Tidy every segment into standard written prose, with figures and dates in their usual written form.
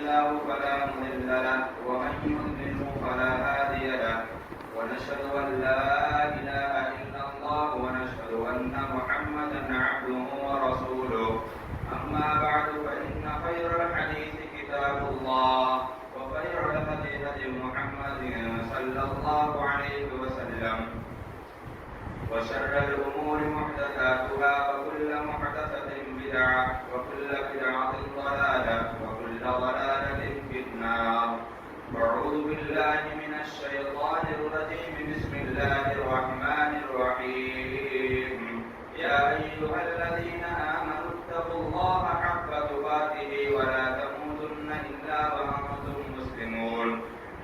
الله فلا مضل له ومن يضلل فلا هادي له ونشهد أن لا إله إلا الله ونشهد أن محمدا عبده ورسوله أما بعد فإن خير الحديث كتاب الله وخير الهدي هدي محمد صلى الله عليه وسلم وشر الأمور محدثاتها وكل محدثة بدعة وكل بدعة ضلالة وكل ضلالة في النار. أعوذ بالله من الشيطان الرجيم. بسم الله الرحمن الرحيم. يا أيها الذين آمنوا اتقوا الله حق تقاته ولا تموتن إلا وأنتم مسلمون.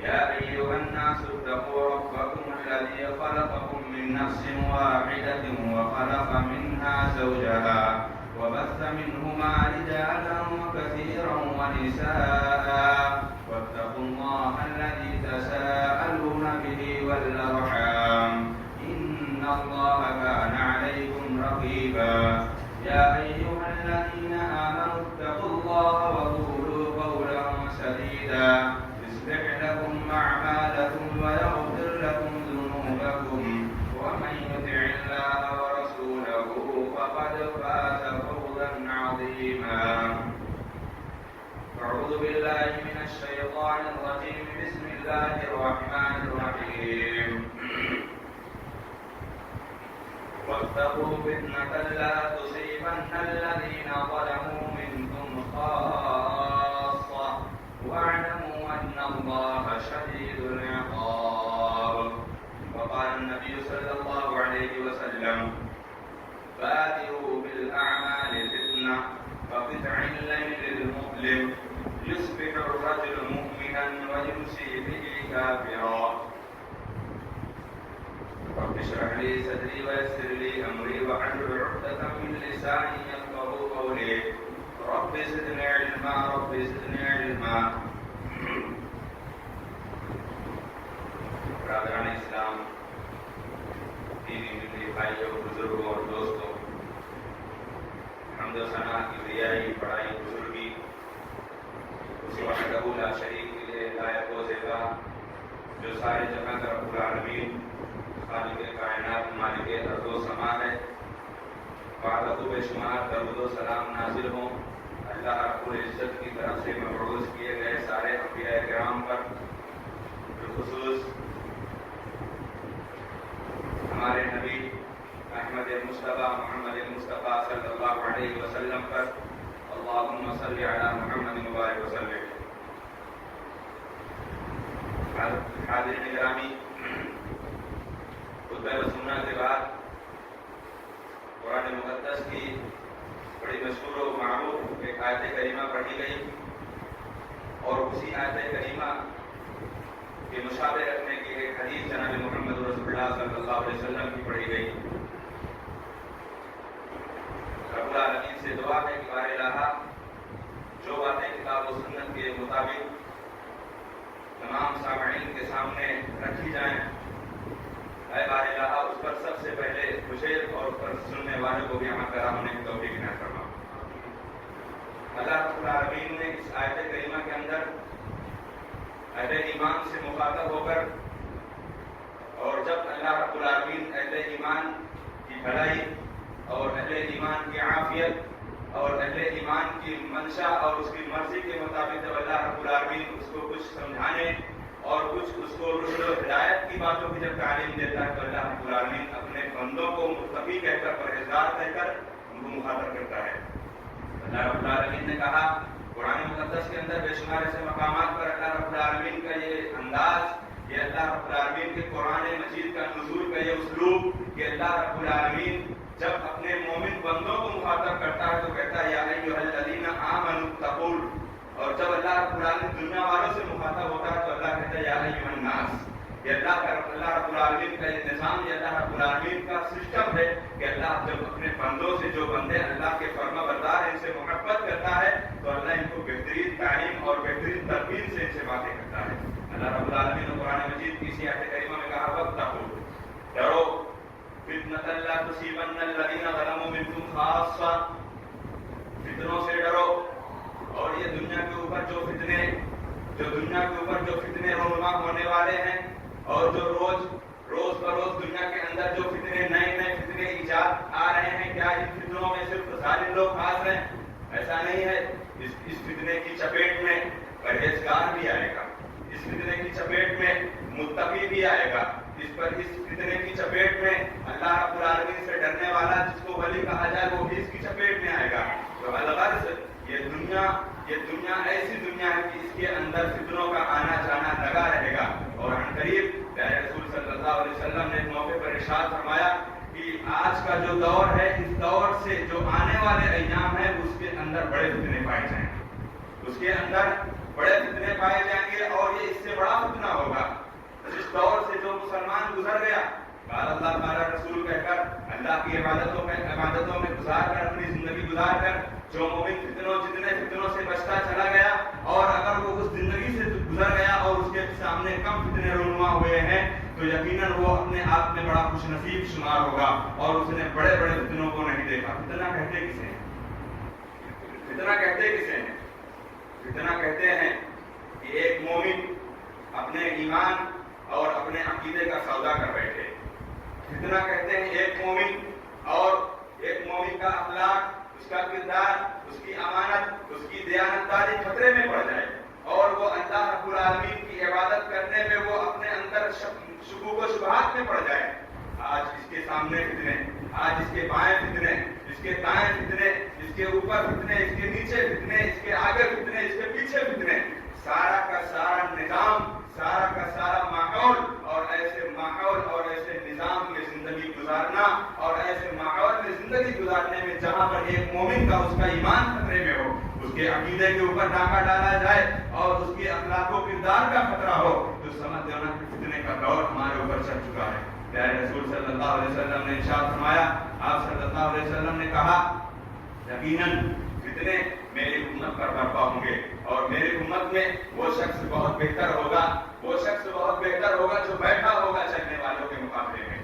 يا أيها الناس اتقوا ربكم الذي خلقكم من نفس واحدة وخلق منها زوجها وبث منهما رجالا كثيرا ونساء واتقوا الله الذي تساءلون به والأرحام إن الله كان عليكم رقيبا. يا أيها الذين آمنوا اتقوا الله وقولوا قولا سديدا يصلح لكم أعمالكم ويغفر لكم ذنوبكم ومن يطع الله ورسوله فقد فاز فوزا عظيما. أعوذ بالله من الشيطان الرجيم. بسم الله الرحمن الرحيم. واتقوا فتنة لا تصيبن الذين ظلموا منكم خاصة واعلموا أن الله شديد العقاب. وقال النبي صلى الله عليه وسلم بادروا بالأعمال فتنة كقطع الليل المظلم يصبح الرجل مؤمنا ويمسي به كافرا. رب اشرح لي صدري ويسر لي أمري واحلل عقدة من لساني يفقهوا قولي. رب زدني علما رب زدنی علما. برادران اسلام، دینی ملی بھائیوں، بزرگوں اور دوستوں، حمد و ثنا کی ریائی بڑائی بزرگی اسی وحدہ لا شریک کے لیے لائق و زیبا جو سارے جہاں کا رب العالمین خالق کائنات مالک ارض و سما ہے. بعد بے شمار درود و سلام نازل ہوں اللہ رب العزت کی طرف سے مبعوث کیے گئے سارے انبیاء کرام پر، بالخصوص ہمارے نبی احمد مصطفیٰ محمد مصطفیٰ صلی اللہ علیہ وسلم پر. اللہم صلی علی محمد مبارک وسلم. حاضرین گرامی، خطبہ رسولہ کے بعد قرآن مقدس کی بڑی مشہور و معروف ایک آیت کریمہ پڑھی گئی اور اسی آیت کریمہ کے مشابہ رکھنے کی ایک حدیث جناب محمد رسول اللہ صلی اللہ علیہ وسلم کی پڑھی گئی. رب العالمین سے دعا ہے کہ بار الہ جو باتیں کتاب و سنت کے مطابق تمام سامعین کے سامنے رکھی جائیں، اے بار الہ اس پر سب سے پہلے مجھے اور اس پر سننے والوں کو بھی عمل کرا ہونے کی توفیق عنایت فرما. اللہ رب العالمین نے اس آیت کریمہ کے اندر اہل ایمان سے مخاطب ہو کر، اور جب اللہ رب العالمین اہل ایمان کی بھلائی اور اہل ایمان کی عافیت اور اہل ایمان کی منشا اور اس کی مرضی کے مطابق جب اللہ رب العالمین اس کو کچھ سمجھانے اور کچھ اس کو رشد و ہدایت کی باتوں کی جب تعلیم دیتا ہے تو اللہ رب العالمین اپنے بندوں کو متقی کہہ کر پرہیزگار کہہ کر ان کو مخاطب کرتا ہے. اللہ رب العالمین نے کہا قرآن مقدس کے اندر بے شمار ایسے مقامات پر اللہ رب العالمین کا یہ انداز، یہ اللہ رب العالمین کے قرآن مجید کا نزول کا یہ اسلوب کہ اللہ رب العالمین جب اپنے مومن بندوں کو مخاطب کرتا ہے تو کہتا ہے یا ایھا الذین آمنوا اتقوا، اور جب اللہ رب العالمین دنیا والوں سے مخاطب ہوتا ہے تو اللہ کہتا ہے یا ایھا الناس. یہ اللہ رب العالمین کا یہ نظام، یہ اللہ رب العالمین کا سسٹم ہے کہ اللہ جب اپنے بندوں سے، جو بندے اللہ کے فرما بردار ہیں، ان سے محبت کرتا ہے تو اللہ ان کو بہترین تعلیم اور بہترین تربیت سے ان سے باتیں کرتا ہے. اللہ رب العالمین نے قرآن مجید کی اسی آیت کریمہ میں کہا واتقوا، ڈرو، فتنۃ لا تصیبن الذین ظلموا منکم خاصہ، فتنوں سے ڈرو. اور یہ دنیا کے اوپر جو فتنے فتنے جو دنیا کے اوپر جو فتنے رونما ہونے والے ہیں اور جو روز بروز دنیا کے اندر جو فتنے نئے فتنے ایجاد آ رہے ہیں، کیا ان فتنوں میں صرف ظالم لوگ خاص ہیں؟ ایسا نہیں ہے. اس فتنے کی چپیٹ میں پرہیزگار بھی آئے گا، اس فتنے کی چپیٹ میں متقی بھی آئے گا، اس فتنے کی چپیٹ میں اللہ رب العالمین سے ڈرنے والا جس کو ولی کہا جائے وہ بھی اس کی چپیٹ میں آئے گا. تو الغرض یہ دنیا ایسی دنیا ہے کہ اس کے اندر فتنوں کا آنا جانا لگا رہے گا. اور عنقریب پیارے رسول صلی اللہ علیہ وسلم نے ایک موقع پر ارشاد فرمایا کہ آج کا جو دور ہے، اس دور سے جو آنے والے ایام ہیں اس کے اندر بڑے فتنے پائے جائیں گے، اس کے اندر بڑے فتنے پائے جائیں گے اور یہ اس سے بڑا فتنہ ہوگا. اس دور سے جو مسلمان گزر گیا، قال اللہ تعالیٰ رسول کہہ کر اللہ کی عبادتوں میں گزار کر اپنی زندگی گزار کر جو مومن جتنے فتنوں سے بچتا چلا گیا، اور اگر وہ اس زندگی سے گزر گیا اور اس کے سامنے کم فتنے رونما ہوئے ہیں تو یقیناً وہ اپنے آپ میں بڑا خوش نصیب شمار ہوگا اور اس نے بڑے فتنوں کو نہیں دیکھا. فتنہ کہتے کسے ہیں؟ فتنہ کہتے ہیں کہ ایک مومن اپنے ایمان اور اپنے عقیدے کا سودا کر بیٹھے. فتنہ کہتے ہیں ایک مومن کا اخلاق، اس کا کردار، اس کی امانت، اس کی دیانتداری خطرے میں پڑ جائے اور وہ اللہ رب العالمین کی عبادت کرنے میں وہ اپنے اندر شکوک و شبہات میں پڑ جائے. آج اس کے سامنے فتنے، آج اس کے بائیں فتنے، اس کے دائیں فتنے، اس کے اوپر فتنے، اس کے نیچے فتنے، اس کے آگے فتنے، اس کے پیچھے فتنے، سارا کا سارا نظام، سارا کا سارا ماحول اور ایسے ماحول اور ایسے نظام میں زندگی گزارنا اور ایسے ماحول میں زندگی گزارنے میں جہاں پر ایک مومن کا اس کا ایمان خطرے میں ہو، اس کے عقیدے کے اوپر ڈاکہ ڈالا جائے اور اس کے اخلاق و کردار کا خطرہ ہو، تو سمجھ لینا کہ فتنے کا دور ہمارے اوپر چل چکا ہے. پیارے رسول صلی اللہ علیہ وسلم نے ارشاد فرمایا، آپ صلی اللہ علیہ وسلم نے کہا یقیناً فتنے میری امت پر برپا ہوں گے اور میری امت میں وہ شخص بہت بہتر ہوگا جو بیٹھا ہوگا چلنے والوں کے مقابلے میں،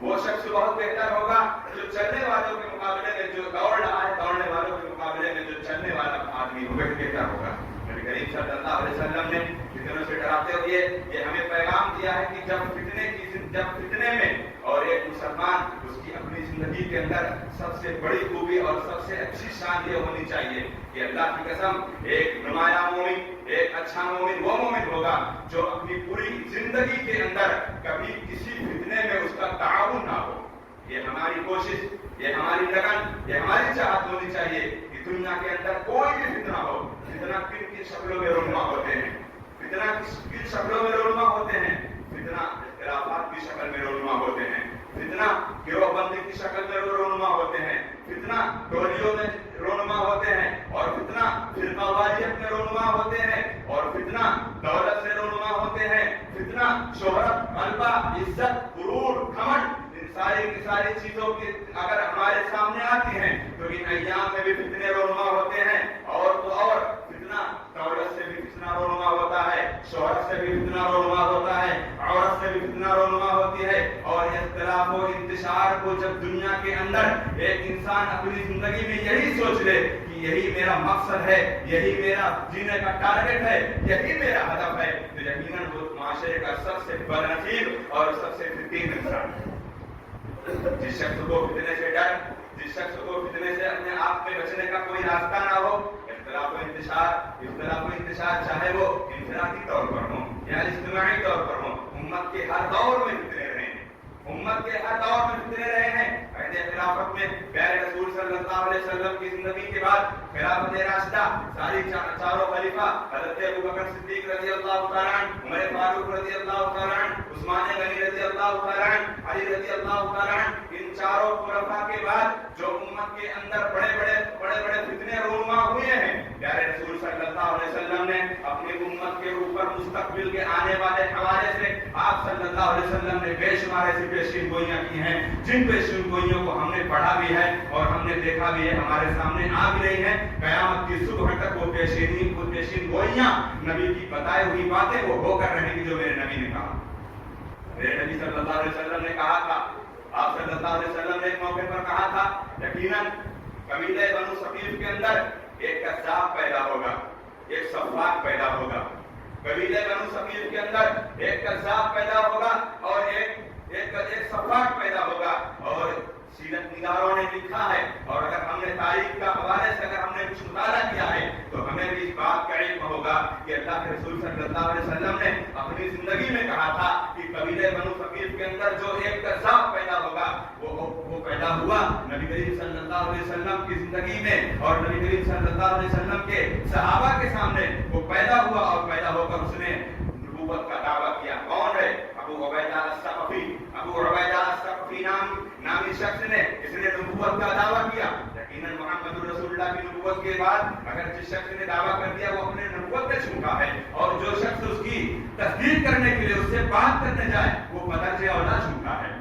وہ شخص بہت بہتر ہوگا جو چلنے والوں کے مقابلے میں، جو دوڑ رہا ہے دوڑنے والوں کے مقابلے میں جو چلنے والا آدمی وہ بہتر ہوگا. نبی کریم صلی اللہ علیہ وسلم نے فتنوں سے ڈراتے ہوئے یہ ہمیں پیغام دیا ہے کہ جب فتنے میں اور ایک مسلمان اس کی اپنی زندگی کے اندر سب سے بڑی خوبی اور سب سے اچھی شان یہ ہونی چاہیے کہ اللہ کی قسم ایک نمایاں مومن، ایک اچھا مومن وہ مومن ہوگا جو اپنی پوری زندگی کے اندر کبھی کسی فتنے میں اس کا تعاون نہ ہو. یہ ہماری کوشش، یہ ہماری لگن، یہ ہماری چاہت ہونی چاہیے کہ دنیا کے اندر کوئی بھی فتنہ ہو. فتنہ کن شکلوں میں رونما ہوتے ہیں، فتنہ کن شکلوں میں رونما ہوتے ہیں. فتنہ اختلافات کی شکل میں رونما ہوتے ہیں، فتنہ گروہ بندی کی شکل میں رونما ہوتے ہیں، فتنہ ٹولیوں میں رونما ہوتے ہیں، اور فتنہ فرقہ واریت میں رونما ہوتے ہیں، اور فتنہ دولت سے رونما ہوتے ہیں، فتنہ شہرت، غلبہ، عزت، غرور، گھمنڈ، ان ساری چیزوں کی اگر ہمارے سامنے آتی ہیں تو ان ایام میں بھی فتنے رونما ہوتے ہیں. اور فتنہ دولت سے بھی فتنہ رونما ہوتا ہے، شہرت سے بھی فتنہ رونما ہوتا ہے، عورت سے بھی فتنہ رونما ہوتی ہے. اور اختلاف و انتشار کو جب دنیا کے اندر ایک انسان اپنی زندگی میں یہی سوچ لے کہ یہی میرا مقصد ہے، یہی میرا جینے کا ٹارگٹ ہے، یہی میرا ہدف ہے، تو یقیناً وہ معاشرے کا سب سے بدنصیب اور سب سے فتین انسان ہے. جس شخص کو فتنے سے ڈر، جس شخص کو فتنے سے اپنے آپ میں بچنے کا کوئی راستہ نہ ہو، اختلاف و انتشار چاہے وہ انفرادی طور پر ہو یا اجتماعی طور پر ہو، امت کے ہر دور میں فتنے رہے ہیں، امت کے ہر دور میں فتنے رہے ہیں. پہلے خلافت میں پیارے رسول صلی اللہ علیہ وسلم کی زندگی کے بعد خلافت راشدہ ساری چاروں خلیفہ حضرت ابوبکر صدیق رضی اللہ تعالیٰ عنہ، عمر فاروق رضی اللہ تعالیٰ عنہ، عثمان غنی رضی اللہ تعالیٰ عنہ، علی رضی اللہ تعالیٰ عنہ، ان چاروں خلفاء کے بعد جو امت کے اندر بڑے فتنے رونما ہوئے ہیں، پیارے رسول صلی اللہ علیہ وسلم نے اپنی امت کے اوپر مستقبل کے آنے والے حوالے سے آپ صلی اللہ علیہ وسلم نے بے شمار ایسی پیشین گوئیاں کی ہیں جن پیشین گوئیوں کو ہم نے پڑھا بھی ہے اور ہم نے دیکھا بھی ہے، ہمارے سامنے آ بھی رہی ہیں. قیامت کی صبح تک وہ پیشین گوئیاں نبی کی بتائی ہوئی باتیں وہ ہو کر رہیں گی جو میرے نبی نے کہا. میرے نبی صلی اللہ علیہ وسلم نے کہا تھا، آپ صلی اللہ علیہ وسلم نے ایک موقع پر کہا تھا یقیناً قبیلہ بنو ثقیف کے اندر ایک کذاب پیدا ہوگا. ایک سفاک پیدا ہوگا، قبیلے بنو ثقیف کے اندر ایک کذاب پیدا ہوگا اور ایک سفاک پیدا ہوگا. اور سیرت نگاروں نے لکھا ہے، اور اگر ہم نے تاریخ کا حوالے سے اگر ہم نے کچھ مطالعہ کیا ہے تو ہمیں بھی اس بات کا علم ہوگا کہ اللہ کے رسول صلی اللہ علیہ وسلم نے اپنی زندگی میں کہا تھا کہ قبیلے بنو ثقیف کے اندر جو ایک کذاب پیدا ہوگا وہ پیدا ہوا نبی کریم صلی اللہ علیہ وسلم کی زندگی میں، اور نبی کریم صلی اللہ علیہ وسلم کے صحابہ کے سامنے وہ پیدا ہوا، اور پیدا ہو کر اس نے نبوت کا دعویٰ کیا. کون ہے؟ ابو عبیدہ الثقفی. ابو عبیدہ الثقفی نامی شخص نے اس نے نبوت کا دعویٰ کیا. یقیناً محمد رسول اللہ کی نبوت کے بعد اگر جس شخص نے دعویٰ کر دیا وہ اپنے نبوت میں جھوٹا ہے، اور جو شخص اس کی تصدیق کرنے کے لیے اس سے بات کرنے جائے وہ بدرجہ اولا جھوٹا ہے.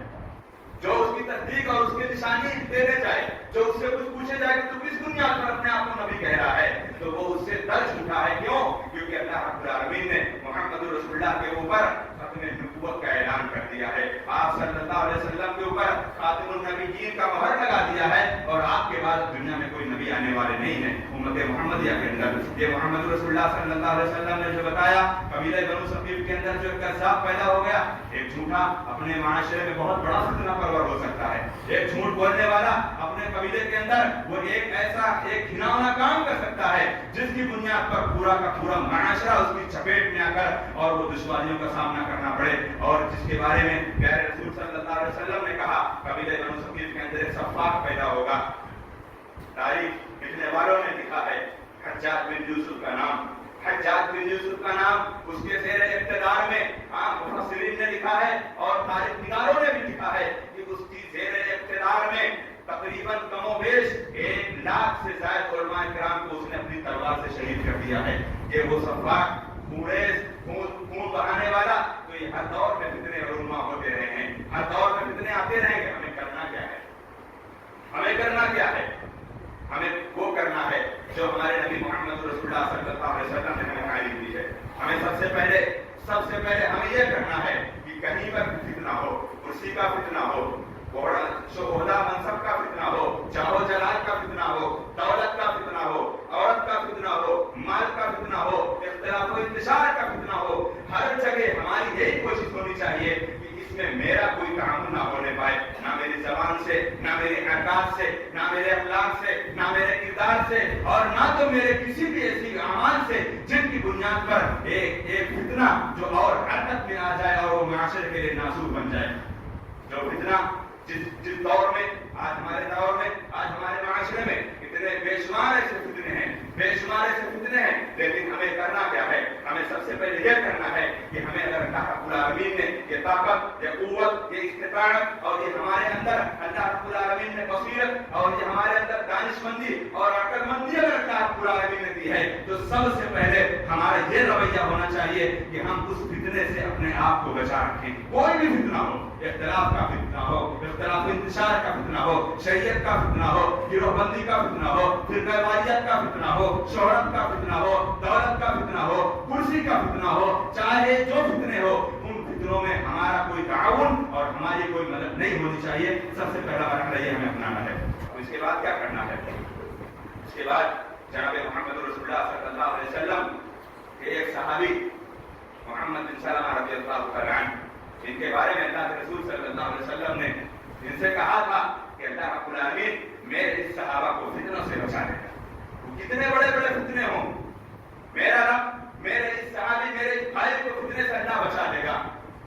جو اس کی تصدیق اور اس کی نشانی دینے جائے، جو اس سے کچھ پوچھے جائے کہ تو کس بنیاد پر اپنے آپ کو نبی کہہ رہا ہے، تو وہ اس سے در جھوٹا ہے. کیوں؟ کیونکہ اللہ رب العالمین نے محمد رسول اللہ کے اوپر ختم نبوت کا اعلان کر دیا ہے. آپ صلی اللہ علیہ وسلم کے اوپر خاتم النبیین کا مہر لگا دیا ہے، اور آپ کے بعد دنیا میں کوئی نبی آنے والے نہیں ہیں امت محمدیہ کے اندر. یہ محمد رسول اللہ صلی اللہ علیہ وسلم نے جو بتایا، قبیلہ بنو ثقیف کے اندر جو کذاب پیدا ہو گیا، ایک جھوٹا اپنے معاشرے میں بہت بڑا فتنہ پرور ہو سکتا ہے. ایک جھوٹ بولنے والا اپنے قبیلے کے اندر وہ ایک گھناؤنا کام کر سکتا ہے جس کی بنیاد پر پورا کا پورا معاشرہ اس کی چپیٹ میں آ کر اور وہ دشواریوں کا سامنا کرنا پڑے. اور جس کے بارے میں پیارے رسول صلی اللہ علیہ وسلم نے کہا قبیلہ بنو ثقیف کے اندر ایک سفاک پیدا ہوگا. تاریخ لکھنے والوں نے لکھا ہے حجاج بن یوسف کا نام، حجاج بن یوسف کا نام اس کے زیر اقتدار میں مفسرین نے لکھا ہے اور تاریخ نگاروں نے بھی لکھا ہے کہ اس کی زیر اقتدار میں تقریباً کم و بیش 1,00,000 سے زائد علماء کرام کو اس نے اپنی تلوار سے شہید کر دیا ہے. کہ وہ سفاک خون بہانے والا، تو یہ ہر دور میں فتنے رونما ہوتے رہے ہیں، ہر دور میں فتنے آتے رہیں گے. ہمیں کرنا کیا ہے؟ ہمیں کرنا کیا ہے؟ ہمیں وہ کرنا ہے جو ہمارے نبی محمد رسول اللہ صلی اللہ علیہ وسلم نے ہمیں تعلیم دی ہے. ہمیں سب سے پہلے ہمیں یہ کرنا ہے کہ کہیں پر فتنہ ہو، کرسی کا فتنہ ہو، شہدا منصب کا فتنہ ہو، جاہو جلال کا فتنہ ہو، دولت کا فتنہ ہو، عورت کا فتنہ ہو، مال کا فتنہ ہو، اختلاف و انتشار کا فتنہ ہو، ہر جگہ ہماری یہی کوشش ہونی چاہیے کہ اس میں میرا کوئی تعاون نہ ہونے پائے، نہ میری زبان سے، نہ میرے حرکات سے، نہ میرے اخلاق سے، نہ میرے کردار سے، اور نہ تو میرے کسی بھی ایسی اعمال سے جن کی بنیاد پر ایک فتنہ جو اور حرکت میں آ جائے اور وہ معاشرے کے لیے ناسور بن جائے. جو فتنہ جس دور میں آج ہمارے معاشرے میں اتنے بے شمار ایسے فتنے ہیں، لیکن ہمیں کرنا کیا ہے؟ ہمیں سب سے پہلے یہ کرنا ہے کہ ہمیں اگر اللہ رب العالمین نے یہ طاقت، یہ قوت، یہ استطاعت اور یہ ہمارے اندر اللہ رب العالمین نے بصیرت اور یہ ہمارے اندر دانش مندی اور عقل مندی اگر اللہ رب العالمین نے دی ہے، تو سب سے پہلے ہمارا یہ رویہ ہونا چاہیے کہ ہم اس فتنے سے اپنے آپ کو بچا رکھیں. کوئی بھی فتنہ ہو، اختلاف کا فتنہ ہو، اختلاف انتشار کا فتنہ ہو، شریعت کا فتنہ ہو، گروہ بندی کا فتنہ ہو، فرقہ واریت کا فتنہ ہو، شہرت کا فتنہ ہو، دولت کا فتنہ ہو، کرسی کا فتنہ ہو، چاہے جو فتنے ہو، ان فتنوں میں ہمارا کوئی تعاون اور ہماری کوئی مدد نہیں ہونی چاہیے. سب سے پہلا مرحلہ یہ ہمیں اپنانا ہے. اس کے بعد کیا کرنا ہے؟ اس کے بعد جناب محمد رسول اللہ صلی اللہ علیہ وسلم کے ایک صحابی محمد بن سلمہ رضی اللہ تعالی عنہ، ان کے بارے میں اللہ کے رسول صلی اللہ علیہ وسلم نے ان سے کہا تھا کہ اللہ رب العالمین میرے اس صحابہ کو فتنوں سے بچا لے گا. وہ کتنے بڑے بڑے فتنے ہوں، میرا رب میرے اس صحابی، میرے اس بھائی کو فتنے سے اللہ بچا لے گا.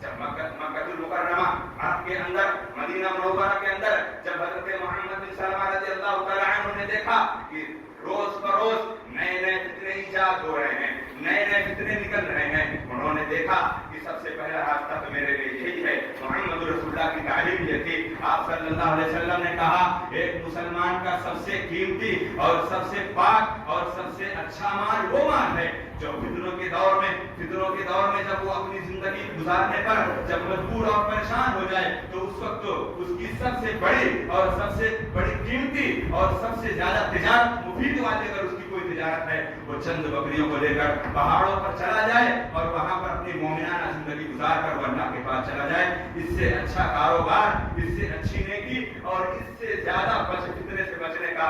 جب مکہ المکرمہ آپ کے اندر، مدینہ منورہ کے اندر جب حضرت محمد بن سلمہ رضی اللہ تعالی عنہ نے دیکھا کہ روز بروز نئے فتنے ایجاد ہو رہے ہیں، نئے فتنے نکل رہے ہیں، انہوں نے دیکھا کہ سب سے پہلا راستہ تو میرے لیے یہی ہے. محمد رسول اللہ کی تعلیم یہ تھی. آپ صلی اللہ علیہ وسلم نے کہا ایک مسلمان کا سب سے قیمتی اور سب سے پاک اور سب سے اچھا مال وہ مال ہے جو فتنوں کے دور میں جب وہ اپنی زندگی گزارنے پر جب مجبور اور پریشان ہو جائے تو اس وقت اس کی سب سے بڑی اور سب سے بڑی قیمتی اور سب سے زیادہ تجارت مفید والی اگر اس کی کوئی تجارت ہے، وہ چند بکریوں کو لے کر پہاڑوں پر چلا جائے اور وہاں پر اپنی مومنانہ زندگی گزار کر وہ اللہ کے پاس چلا جائے. اس سے اچھا کاروبار، اس سے اچھی نیکی اور اس سے زیادہ فتنے سے بچنے کا کا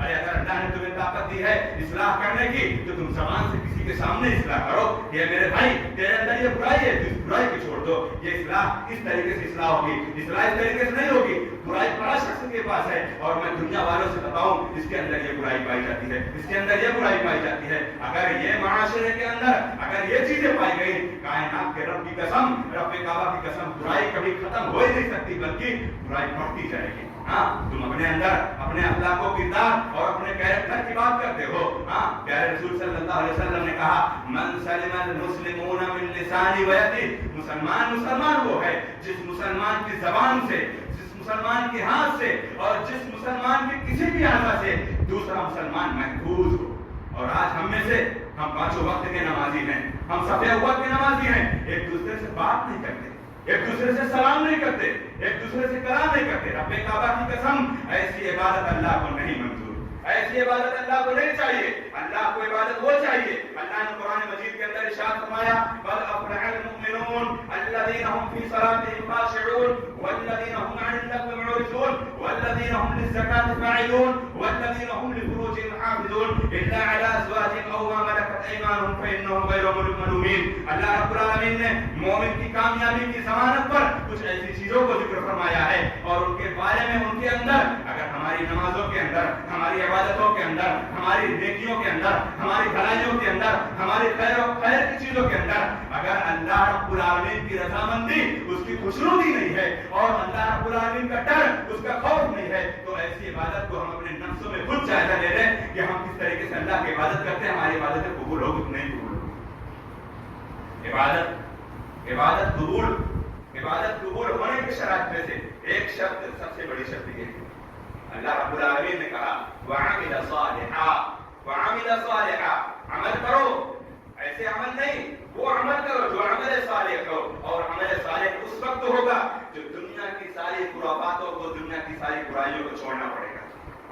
ارے اگر اللہ نے تمہیں طاقت دی ہے اصلاح کرنے کی تو تم زبان سے کسی کے سامنے اصلاح کرو کہ میرے بھائی تیرے اندر یہ برائی ہے، اس برائی کو چھوڑ دو، یہ اصلاح اس طریقے سے اصلاح ہوگی، اصلاح اس طریقے سے نہیں ہوگی، برائی بڑا شخص کے پاس ہے اور میں دنیا والوں سے بتاؤں اس کے اندر یہ برائی پائی جاتی ہے، اس کے اندر یہ برائی پائی جاتی ہے، اگر یہ معاشرے کے اندر اگر یہ چیزیں پائی گئی، کائنات کے رب کی قسم، رب کعبہ کی قسم، برائی کبھی ختم ہو ہی نہیں سکتی بلکہ برائی بڑھتی جائے گی۔ ہاں تم اپنے اندر اپنے اخلاق و کردار اور اپنے کیریکٹر کی بات کرتے ہو، ہاں پیارے رسول صلی اللہ علیہ وسلم نے کہا من سلم المسلمون من لسانی و یدی، مسلمان وہ ہے جس مسلمان کی زبان سے، جس مسلمان کے ہاتھ سے اور جس مسلمان کے کسی بھی اعضاء سے دوسرا مسلمان محفوظ ہو۔ اور آج ہم میں سے ہم پانچوں وقت کے نمازی ہیں، ہم صفحہ اول کے نمازی ہیں، ایک دوسرے سے بات نہیں کرتے، ایک دوسرے سے سلام نہیں کرتے، ایک دوسرے سے کلام نہیں کرتے۔ رب کعبہ کی قسم ایسی عبادت اللہ کو نہیں منظور، ایسی عبادت اللہ کو نہیں چاہیے، اللہ کو عبادت وہ چاہیے۔ اللہ نے قرآن مجید کے اندر ارشاد فرمایا بل افلح المؤمنون الذين هم في صلاتهم خاشعون والذين هم عن اللغو معرضون والذين هم للزكاة فاعلون والذين هم لفروجهم حافظون الا على ازواجهم او ما ملكت ايمانهم فانهم غير ملومين۔ اللہ رب العالمین نے مومن کی کامیابی کی ضمانت پر کچھ ایسی چیزوں کو ذکر فرمایا ہے اور ان کے بارے میں ان کے اندر اگر ہماری نمازوں کے اندر، ہماری عبادتوں کے اندر، ہماری نیکیوں کے اندر، ہماری بھلائیوں کے اندر، ہماری خیر کی چیزوں کے اندر اگر اللہ رب العالمین کی رضامندی، اس کی خوشنودی نہیں ہے اور اللہ رب العالمین کا ڈر، اس کا خوف نہیں ہے تو ایسی عبادت کو ہم اپنے نفسوں میں خود جائزہ لے لیں کہ ہم کس طریقے سے اللہ کی عبادت کرتے ہیں، ہماری عبادتیں قبول ہوگی کہ نہیں قبول ہوگی۔ عبادت قبول ہونے کی شرائط میں سے ایک شرط، سب سے بڑی شرط یہ ہے اللہ رب العالمین نے کہا وَعَمِلَ صَالِحًا، عمل کرو، ایسے عمل نہیں، وہ عمل کرو جو عمل صالح کرو، اور عمل صالح اس وقت ہوگا جو دنیا کی ساری خرافاتوں کو، دنیا کی ساری برائیوں کو چھوڑنا پڑے گا۔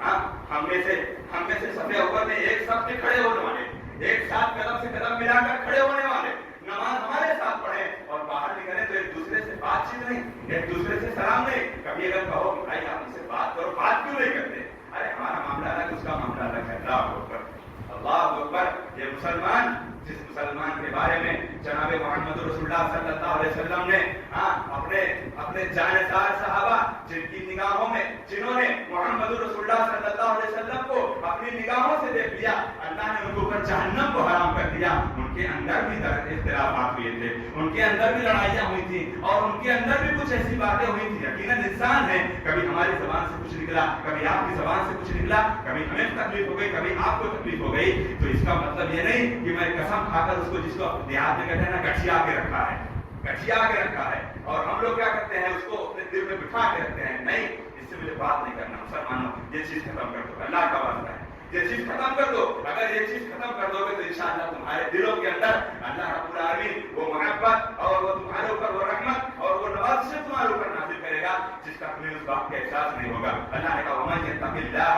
ہاں ہم میں سے صفحہ اوپر میں ایک صف میں کھڑے ہونے والے، ایک ساتھ قدم سے قدم ملا کر کھڑے ہونے والے، نماز ہمارے ساتھ پڑھیں اور باہر نکلیں تو ایک دوسرے سے بات چیت نہیں، ایک دوسرے سے سلام نہیں۔ کبھی اگر کہو کہ بھائی آپ سے بات کرو، بات کیوں نہیں کرتے؟ ارے ہمارا معاملہ الگ، اس کا معاملہ الگ ہے۔ اللہ اکبر، اللہ اکبر۔ یہ مسلمان، جس مسلمان کے بارے میں جناب محمد رسول اللہ صلی اللہ علیہ وسلم نے اپنے جانسار صحابہ جن کی نگاہوں میں، جنہوں نے محمد رسول اللہ صلی اللہ علیہ وسلم کو اپنی نگاہوں سے دیکھ لیا، اللہ نے ان کے اوپر جہنم کو حرام کر دیا۔ ان کے اندر بھی اختلافات ہوئے تھے، ان کے اندر بھی لڑائیاں ہوئی تھیں اور ان کے اندر بھی کچھ ایسی باتیں ہوئی تھیں۔ یقیناً انسان ہے، کبھی ہماری زبان سے کچھ نکلا، کبھی آپ کی زبان سے کچھ نکلا، کبھی ہمیں تکلیف ہو گئی، کبھی آپ کو تکلیف ہو گئی، تو اس کا مطلب یہ نہیں کہ میں قسم کھا کر اس کو، جس کو دیہات میں کہتے ہیں نا گٹھیا کے رکھا ہے، گٹھیا کے رکھا ہے، اور ہم لوگ کیا کرتے ہیں اس کو اپنے دل میں بٹھا کے رکھتے ہیں۔ نہیں، اس سے مجھے بات نہیں کرنا، مسلمانوں یہ چیز ختم کر دو، اللہ کا واسطہ ہے، یہ چیز ختم کر دو۔ اگر یہ چیز ختم کر دو گے تو انشاءاللہ تمہارے دلوں کے اندر اللہ رب العالمین وہ محبت اور وہ تمہارے اوپر وہ رحمت اور وہ نوازش تمہارے اوپر نازل کرے گا جس کا تمہیں اس بات کا احساس نہیں ہوگا۔ اللہ نے کہا وَمَن يَتَّقِ اللَّهَ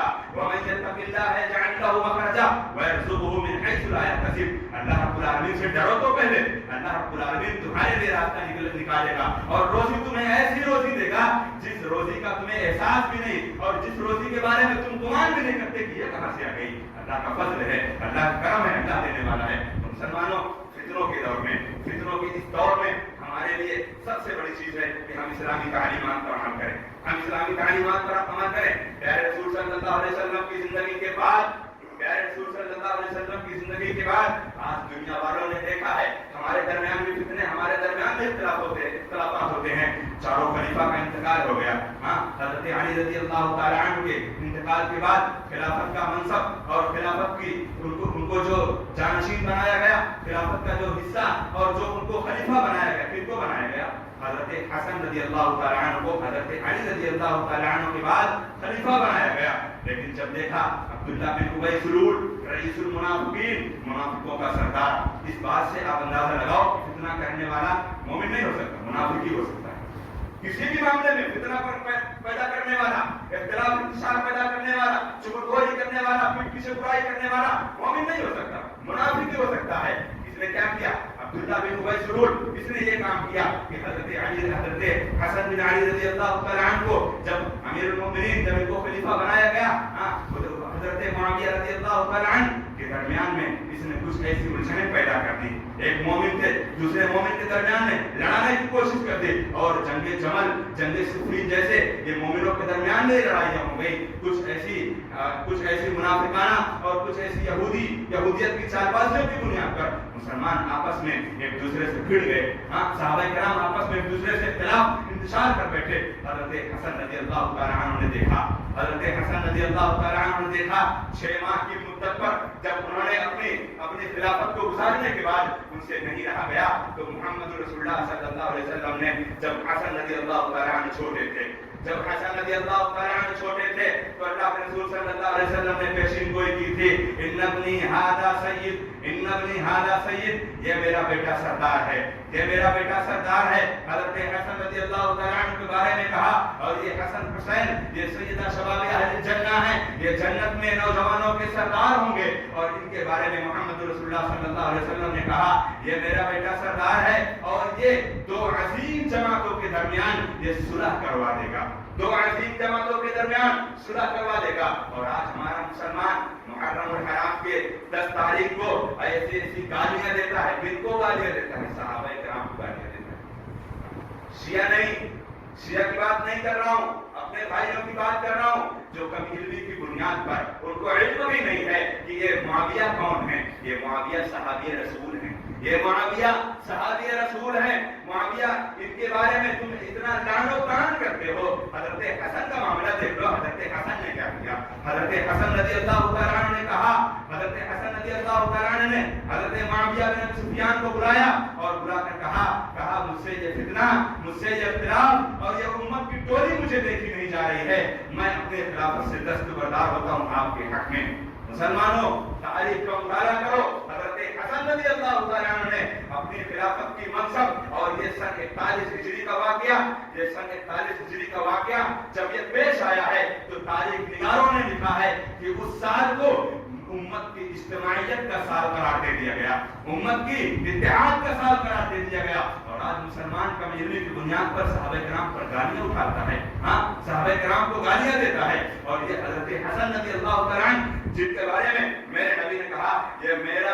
يَجْعَلْ لَهُ مَخْرَجًا وَيَرْزُقْهُ مِنْ حَيْثُ لَا يَحْتَسِبُ۔ اللہ رب العالمین سے ڈرو تو پہلے اللہ رب العالمین تمہارے لیے راستہ نکالے گا اور روزی تمہیں ایسی روزی دے گا جس روزی کا تمہیں احساس بھی نہیں اور جس روزی کے بارے میں تم گمان بھی نہیں کرتے کہ یہ کہاں سے آ گئی۔ اللہ کا فضل ہے، اللہ کا کرم ہے، اللہ دینے والا ہے۔ مسلمانوں، فتنوں کے دور میں، فتنوں کے اس دور میں ہمارے لیے سب سے بڑی چیز ہے کہ ہم اسلامی تعلیمات پر عمل کریں، ہم اسلامی تعلیمات پر عمل کریں۔ پیارے رسول صلی اللہ علیہ وسلم کی زندگی کے بعد، پیارے رسول صلی اللہ علیہ وسلم کی زندگی کے بعد آج دنیا والوں نے دیکھا ہے ہمارے درمیان بھی فتنے، ہمارے درمیان بھی اختلافات ہوتے ہیں۔ چاروں خلیفہ کا انتقال ہو گیا، ہاں حضرت علی رضی اللہ تعالی عنہ کے انتقال کے بعد خلافت کا منصب اور خلافت کی ان کو جو جانشین بنایا گیا، خلافت کا جو حصہ اور جو ان کو خلیفہ بنایا گیا، کن کو بنایا گیا؟ حضرت حسن رضی اللہ تعالی عنہ کو حضرت علی رضی اللہ تعالی عنہ کے بعد خلیفہ بنایا گیا۔ لیکن جب دیکھا عبداللہ بن ابی سلول رئیس المنافقین، منافقوں کا سردار، اس بات سے آپ اندازہ لگاؤ کہ فتنہ کرنے والا مومن نہیں ہو سکتا، منافق ہی ہو سکتا ہے۔ کسی بھی معاملے میں فتنہ پیدا کرنے والا، اختلاف انتشار پیدا کرنے والا، چغلخوری کرنے والا، پیٹ پیچھے برائی کرنے والا مومن نہیں ہو سکتا، منافق ہی ہو سکتا ہے۔ اس نے کیا کیا؟ عبداللہ بن ابی سلول اس نے یہ کام کیا کہ حضرت حسن بن علی رضی اللہ تعالی عنہ کو جب امیر المومنین، جب ان کو خلیفہ بنایا گیا، حضرت معاویہ رضی اللہ تعالیٰ عنہ کے درمیان میں اس نے کچھ ایسی الجھنیں پیدا کر دی. ایک مومن تھے دوسرے مومن کے درمیان میں لڑانے کی کوشش کر دی, اور جنگ جمل, جنگ صفین جیسے یہ مومنوں کے درمیان میں لڑائیاں ہو گئی. کچھ ایسی منافقانہ اور کچھ ایسی یہودیت کی چال بازیوں کی بنیاد پر مسلمان آپس میں ایک دوسرے سے بھڑ گئے. صحابہ کرام آپس میں ایک دوسرے سے اختلاف انتشار کر بیٹھے. حضرت حسن رضی اللہ تعالیٰ عنہ نے دیکھا, حضرت حسن رضی اللہ تعالیٰ عنہ نے دیکھا 6 ماہ کی مدت پر جب انہوں نے اپنی خلافت کو گزارنے کے بعد ان سے نہیں رہا گیا, تو محمد رسول اللہ صلی اللہ علیہ وسلم نے جب حسن رضی اللہ تعالیٰ عنہ چھوٹے تھے تو اللہ کے رسول صلی اللہ علیہ وسلم نے پیشین گوئی کی تھی, ان ابنی ھذا سید, یہ میرا بیٹا سردار ہے, یہ میرا بیٹا سردار ہے. حضرت حسن رضی اللہ تعالیٰ عنہ کے بارے میں کہا, اور یہ حسن حسین یہ سیدہ شباب اہل الجنہ ہیں, یہ جنت میں نوجوانوں کے سردار ہوں گے. اور ان کے بارے میں محمد رسول اللہ صلی اللہ علیہ وسلم نے کہا, یہ میرا بیٹا سردار ہے, اور یہ 2 عظیم جماعتوں کے درمیان یہ صلح کروا دے گا, 2 عظیم جماعتوں کے درمیان صلح کروا دے گا. اور آج ہمارا مسلمان محرم الحرام کے 10 تاریخ کو ایسی گالیاں دیتا ہے, کن کو گالیاں دیتا ہے؟ صحابہ کرام کو گالیاں دیتا ہے. شیعہ کی بات نہیں کر رہا ہوں, اپنے بھائیوں کی بات کر رہا ہوں جو کبھی علمی کی بنیاد پر ان کو علم بھی نہیں ہے کہ یہ معاویہ کون ہے. یہ معاویہ صحابی رسول ہیں, یہ معاویہ صحابی رسول ہیں. معاویہ ان کے بارے میں تم اتنا لعن و طعن کرتے ہو. حضرت حسن کا معاملہ دیکھ لو, حضرت حسن نے کیا کیا. حضرت حسن رضی اللہ تعالیٰ عنہ نے کہا, حضرت حسن رضی اللہ تعالیٰ عنہ نے حضرت معاویہ بن ابی سفیان کو بلایا اور بلا کر کہا مجھ سے یہ فتنہ, مجھ سے یہ اختلاف اور یہ امت کی ٹولی مجھے دیکھی نہیں جا رہی ہے, میں اپنے خلافت سے دستبردار ہوتا ہوں آپ کے حق میں. مسلمانوں تاریخ کا مطالعہ کرو. حضرت حسن رضی اللہ تعالیٰ عنہ نے اپنی خلافت کی منصب, اور یہ سن 41 ہجری کا واقعہ جب یہ پیش آیا ہے تو تاریخ نگاروں نے لکھا ہے کہ اس سال کو امت کی اجتماعیت کا سال قرار دے دیا گیا, امت کی اتحاد کا سال قرار دے دیا گیا. اور آج مسلمان کمزوری کی بنیاد پر صحابہ کرام پر گالیاں اٹھاتا ہے, صحابہ کرام کو گالیاں دیتا ہے. اور یہ حضرت حسن رضی اللہ تعالیٰ عنہ جن کے بارے میں میرے نبی نے کہا یہ میرا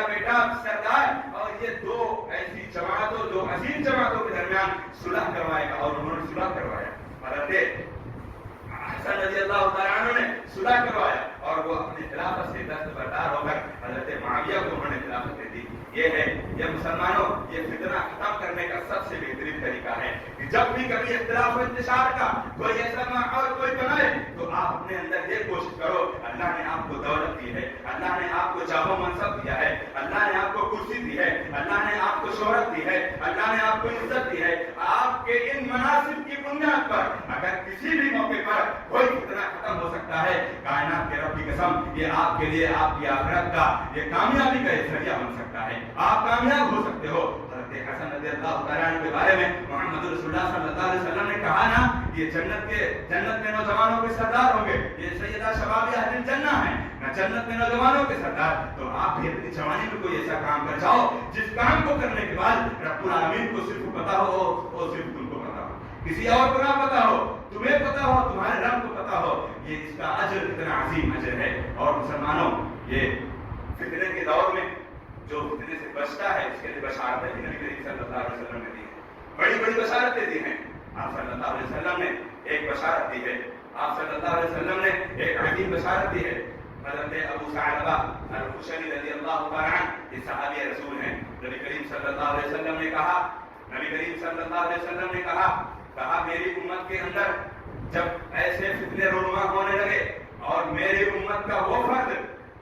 بیٹا سردار, اور یہ 2 ایسی جماعتوں, 2 عظیم جماعتوں کے درمیان صلح کروائے گا. اور انہوں نے صلح کروایا, حضرت حسن رضی اللہ تعالیٰ عنہ نے صلح کروایا, اور وہ اپنی خلافت سے دستبردار ہو کر حضرت معاویہ کو انہوں نے خلافت دے دی. یہ مسلمانوں یہ فتنہ ختم کرنے کا سب سے بہترین طریقہ ہے کہ جب بھی کبھی اختلاف و انتشار کا کوئی ایسا ماحول کوئی بنائے تو آپ اپنے اندر یہ کوشش کرو, اللہ نے آپ کو دولت دی ہے, اللہ نے آپ کو جاہ و منصب دیا ہے, اللہ نے آپ کو کرسی دی ہے, اللہ نے آپ کو شہرت دی ہے, اللہ نے آپ کو عزت دی ہے. آپ کے ان مناصب کی بنیاد پر اگر کسی بھی موقع پر کوئی فتنہ ختم ہو سکتا ہے, کائنات کے رب کی قسم یہ آپ کے لیے آپ کی آخرت کا یہ کامیابی کا ذریعہ بن سکتا ہے, آپ کامیاب ہو سکتے ہو. حضرت حسن رضی اللہ تعالیٰ عنہ کے بارے میں محمد رسول اللہ صلی اللہ علیہ وسلم نے کہا نا, یہ جنت میں نوجوانوں کے سردار ہوں گے, یہ سیدہ شباب اہل الجنہ ہیں, نہ جنت میں نوجوانوں کے سردار. تو آپ بھی اپنی جوانی میں کوئی ایسا کام کر جاؤ جس کام کو کرنے کے بعد رب العالمین کو صرف پتا ہو اور صرف تم کو پتا ہو, کسی اور کو نہ پتا ہو, تمہیں پتا ہو, تمہارے رب کو پتا ہو. یہ اس کا اجر کتنا عظیم اجر ہے. اور مسلمانوں یہ فتنے کے دور میں جو فتنے سے بچتا ہے اس کے لیے بشارتیں بھی نبی کریم صلی اللہ علیہ وسلم نے دی ہیں, بڑی بڑی بشارتیں دی ہیں. آپ صلی اللہ علیہ وسلم نے ایک بشارت دی ہے, آپ صلی اللہ علیہ وسلم نے ایک عظیم بشارت دی ہے. حضرت ابو ثعلبہ الخشنی رضی اللہ تعالیٰ عنہ یہ صحابی رسول ہیں. نبی کریم صلی اللہ علیہ وسلم نے کہا میری امت کے اندر جب ایسے فتنے رونما ہونے لگے اور میری امت کا وہ فرد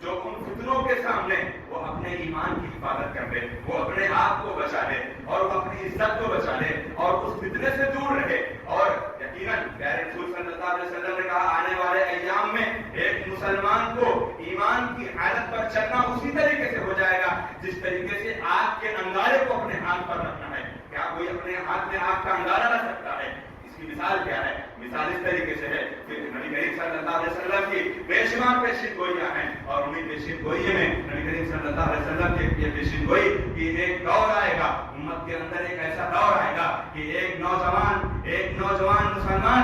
جو ان فتنوں کے سامنے وہ اپنے ایمان کی حفاظت کر لے, وہ اپنے آپ کو بچا لے اور وہ اپنی عزت کو بچا لے اور اس فتنے سے دور رہے. اور یقیناً پیارے رسول صلی اللہ علیہ وسلم نے کہا آنے والے ایام میں ایک مسلمان کو ایمان کی حالت پر چلنا اسی طریقے سے ہو جائے گا جس طریقے سے آگ کے انگارے کو اپنے ہاتھ پر رکھنا ہے. کیا کوئی اپنے ہاتھ میں آگ کا انگارہ رکھ سکتا ہے؟ اس کی مثال کیا ہے؟ مثال اس طریقے سے ہے کہ نبی کریم صلی اللہ علیہ وسلم کی بے شمار پیشین گوئیاں ہیں, اور انہیں پیشین گوئی میں نبی کریم صلی اللہ علیہ وسلم کی یہ پیشین گوئی کہ ایک دور آئے گا امت کے اندر, ایک ایسا دور آئے گا کہ ایک نوجوان مسلمان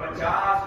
50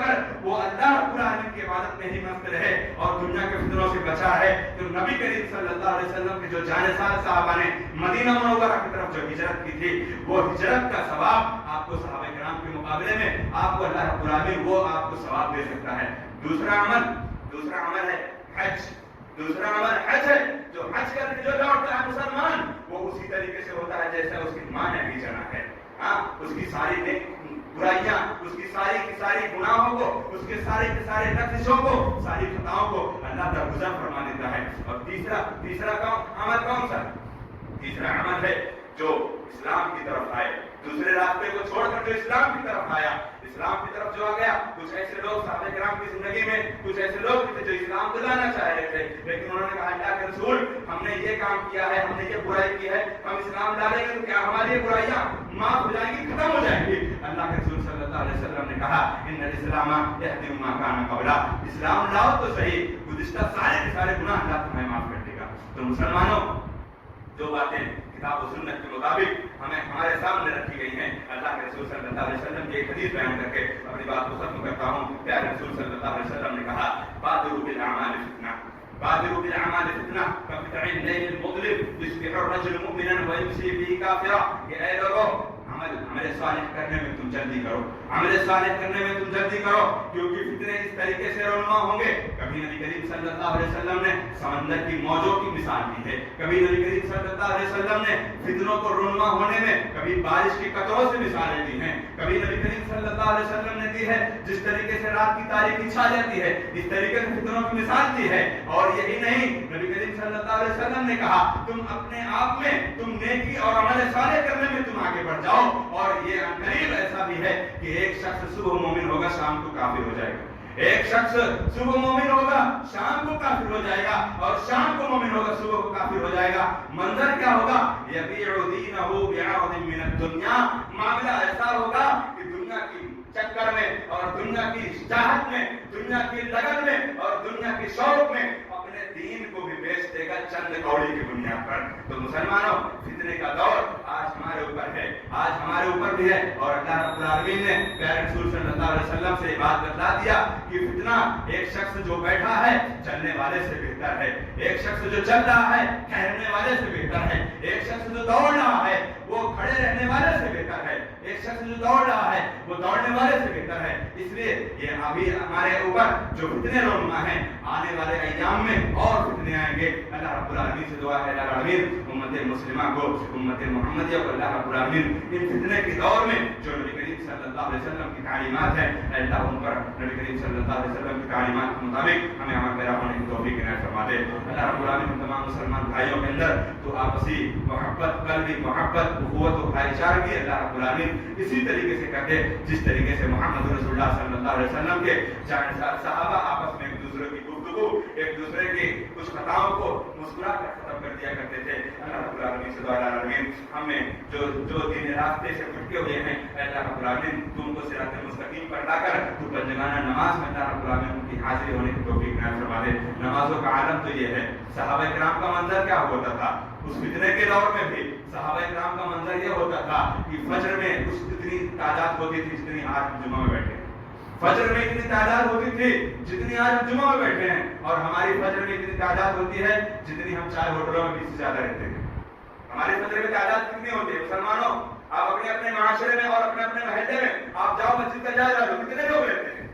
کر وہ اللہ رب العالمین کی عبادت میں ہی مست رہے اور دنیا کے فتنوں سے بچا ہے. تو نبی کریم صلی اللہ علیہ وسلم کے جو جانثار صحابہ نے مدینہ منورہ کی طرف جو ہجرت کی تھی, وہ ہجرت کا ثواب آپ کو صحابہ کرام کے مقابلے میں آپ کو اللہ رب العالمین وہ آپ کو ثواب دے سکتا ہے. دوسرا عمل ہے حج. دوسرا عمل حج ہے. جو حج کر کے جو لوٹتا ہے مسلمان, وہ اسی طریقے سے ہوتا ہے جیسا اس کی ماں نے بھی جانا ہے. اس کی ساری برائیاں, اس کی ساری گناہوں کو, اس کے سارے لغزشوں کو, ساری خطاؤں کو اللہ درگزر فرما دیتا ہے. اور تیسرا عمل کون سا؟ تیسرا عمل ہے جو اسلام کی طرف آئے, دوسرے راستے کو چھوڑ کر جو اسلام کی طرف آیا. اسلام کی طرف جو آ گیا, کچھ ایسے لوگ صحابہ کرام کی زندگی میں کچھ ایسے لوگ بھی تھے جو اسلام کو لانا چاہ رہے تھے, لیکن انہوں نے کہا اللہ کے رسول ہم نے یہ کام کیا ہے, ہم نے یہ برائی کی ہے, ہم اسلام ڈالیں گے تو کیا ہماری برائیاں معاف ہو جائیں گی, ختم ہو جائیں گی؟ اللہ کے رسول صلی اللہ علیہ وسلم نے کہا ان الاسلام یہدم ما کان قبلا, اسلام لاؤ تو صحیح, گزشتہ سارے گناہ اللہ تمہیں معاف کر دے گا. تو مسلمانوں, جو باتیں کتاب و سنت کے مطابق ہمیں ہمارے سامنے رکھی گئی ہیں, اللہ کے رسول صلی اللہ علیہ وسلم کی ایک حدیث بیان کر کے اپنی بات کو ختم کرتا ہوں. پیارے رسول صلی اللہ علیہ وسلم نے کہا بادروا بالاعمال فتنہ, بادروا بالاعمال فتنہ كقطع الليل المظلم يصبح الرجل مؤمنا ويمسي به كافرا. کہ اے لوگوں, عمل صالح کرنے میں تم جلدی کرو, عمل صالح کرنے میں تم جلدی کرو, کیونکہ فتنے اس طریقے سے رونما ہوں گے. کبھی نبی کریم صلی اللہ علیہ وسلم نے سمندر کی موجوں کی مثال دی ہے, کبھی نبی کریم صلی اللہ علیہ وسلم نے فتنوں کو رونما ہونے میں کبھی بارش کے قطروں سے مثالیں دی ہیں, کبھی نبی کریم صلی اللہ علیہ وسلم نے دی ہے جس طریقے سے رات کی تاریکی چھا جاتی ہے, اس طریقے سے فتنوں کی مثال دی ہے. اور یہی نہیں, نبی کریم صلی اللہ علیہ وسلم نے کہا تم اپنے آپ میں تم نیکی اور عمل صالح کرنے میں تم آگے بڑھ جاؤ. اور یہ قریب ایسا بھی ہے کہ ایک شخص صبح مومن ہوگا, شام کو کافر ہو جائے گا. ایک شخص صبح مومن ہوگا, شام کو کافر ہو جائے گا, اور شام کو مومن ہوگا, صبح کو کافر ہو جائے گا. منظر کیا ہوگا؟ یبیع دینہ بعرض من الدنیا. معاملہ ایسا ہوگا کہ دنیا کی چکر میں اور دنیا کی چاہت میں, دنیا کی لگن میں اور دنیا کی شوق میں اپنے دین کو بھی بیچ دے گا چند کوڑی کی بنیاد پر. تو مسلمانوں, فتنے کا دور آج ہمارے اوپر ہے, آج ہمارے اوپر بھی ہے. اور اللہ رب العالمین نے پیارے رسول صلی اللہ علیہ وسلم سے یہ بات بتلا دیا کہ فتنہ ایک شخص جو بیٹھا ہے چلنے والے سے بہتر ہے, ایک شخص جو چل رہا ہے ٹھہرنے والے سے بہتر ہے, ایک شخص جو دوڑ رہا ہے وہ کھڑے رہنے والے سے بہتر ہے, ایک شخص جو دوڑ رہا ہے وہ دوڑنے والے سے بہتر ہے. اس لیے یہ ابھی ہمارے اوپر جو فتنے رونما ہیں, آنے والے ایام میں اور فتنے آئیں گے. اللہ رب العالمین سے دعا ہے اللہ العالمین امت مسلمہ کو, امت محمدیہ کو اللہ رب العالمین ان فتنے کے دور میں جو نبی کریم صلی اللہ علیہ وسلم کی تعلیمات ہیں, اللہ ان پر نبی کریم صلی اللہ علیہ وسلم کی تعلیمات کے مطابق ہمیں عمل پیرا ہونے کی توفیق عنایت فرما دے. اللہ رب العالمین تمام مسلمان بھائیوں کے اندر تو آپسی محبت, قلبی محبت, اخوت و بھائی چارگی اللہ رب العالمین اسی طریقے سے کر دے جس طریقے سے محمد رسول اللہ صلی اللہ علیہ وسلم کے جانشار صحابہ آپس میں ایک دوسرے کی گفتگو, ایک دوسرے کی کچھ خطاؤں کو مسکرا کر ختم کر دیا کرتے تھے. اللہ رب العالمین سے دعا ہے العالمین ہمیں جو دین راستے سے بھٹکے ہوئے ہیں, اللہ رب العالمین تم کو صراط مستقیم پر لا کر تو پنجگانہ نماز میں اللہ رب العالمین ان کی حاضری ہونے کی توفیق عنایت فرما دے. نمازوں کا عالم تو یہ ہے, صحابہ کرام کا منظر کیا ہوتا تھا اس فتنے کے دور میں بھی, صحابہ کرام کا منظر یہ ہوتا تھا کہ فجر میں اس اتنی تعداد ہوتی تھی جتنی آج جمعہ میں بیٹھے ہیں, فجر میں اتنی تعداد ہوتی تھی جتنی آج جمعہ میں بیٹھے ہیں, اور ہماری فجر میں اتنی تعداد ہوتی ہے جتنی ہم چائے ہوٹلوں میں بھی سے زیادہ رہتے ہیں. ہماری فجر میں تعداد کتنی ہوتی ہے مسلمانوں؟ آپ اپنے اپنے معاشرے میں اور اپنے اپنے محلے میں آپ جاؤ, مسجد کا جائزہ لو, کتنے لوگ رہتے ہیں؟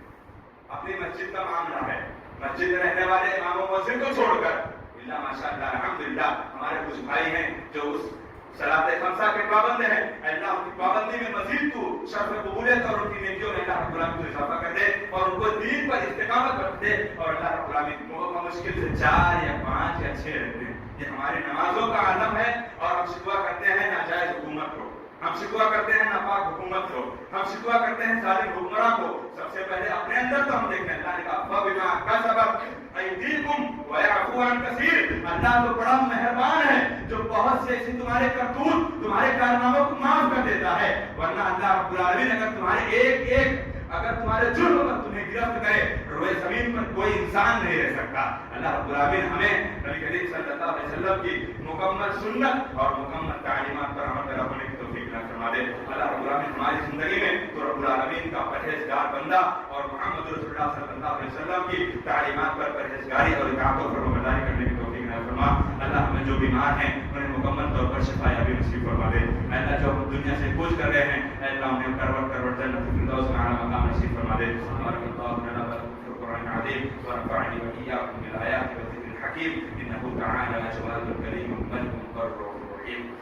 اپنی مسجد کا معاملہ ہے, مسجد میں رہنے والے امام و مؤذن کو چھوڑ کر اللہ ماشاء اللہ الحمدللہ ہمارے کچھ بھائی ہیں جو اس صلاۃ خمسہ کے پابند ہیں. اللہ ان کی پابندی میں مزید تو شرف قبولیت اور ان کی نیکیوں میں اللہ رب العالمین کو اضافہ کر دے اور ان کو دین پر استقامت رکھ دے. اور اللہ رب العالمین کو مشکل سے 4 یا 5 یا 6 رہتے ہیں. یہ ہماری نمازوں کا عالم ہے. اور ہم شکوہ کرتے ہیں ناجائز حکومت کو, ہم شکوہ کرتے ہیں ناپاک حکومت کو, ہم شکوہ کرتے ہیں ظالم حکمراں کو. سب سے پہلے اپنے اندر تو ہم دیکھیں, اللہ نے کہا فَبِمَا كَسَبَتْ أَيْدِيكُمْ وَيَعْفُو عَنْ كَثِيرٍ. اللہ تو بڑا مہربان ہے جو بہت سے ایسے تمہارے کرتوت, تمہارے کارناموں کو معاف کر دیتا ہے. ورنہ اللہ رب العالمین اگر تمہارے جرم پر تمہیں گرفت کرے, روئے زمین پر کوئی انسان نہیں رہ سکتا. اللہ رب العالمین ہمیں نبی کریم صلی اللہ علیہ وسلم کی مکمل سنت اور مکمل تعلیمات پر عمل پیرا ہونے کی توفیق عطا فرما دے. اللہ رب العالمین ہماری زندگی میں تو رب العالمین کا پرہیزگار بن بندہ اور محمد رسول اللہ صلی اللہ علیہ وسلم کی تعلیمات پر پرہیزگاری اور اطاعت و فرمانبرداری کرنے کی توفیق عنایت فرما. اللہ ہمیں جو بیمار ہیں انہیں مکمل طور پر شفا یابی نصیب فرما دے. اللہ جو ہم دنیا سے کوچ کر رہے ہیں اللہ انہیں کروٹ جنت الفردوس میں اعلیٰ مقام نصیب فرما دے. بارک اللہ لنا ولکم فی القرآن العظیم ونفعنی وإياکم بالآیات والذکر الحکیم انہ تعالی جواد کریم ملک مقرر رحیم.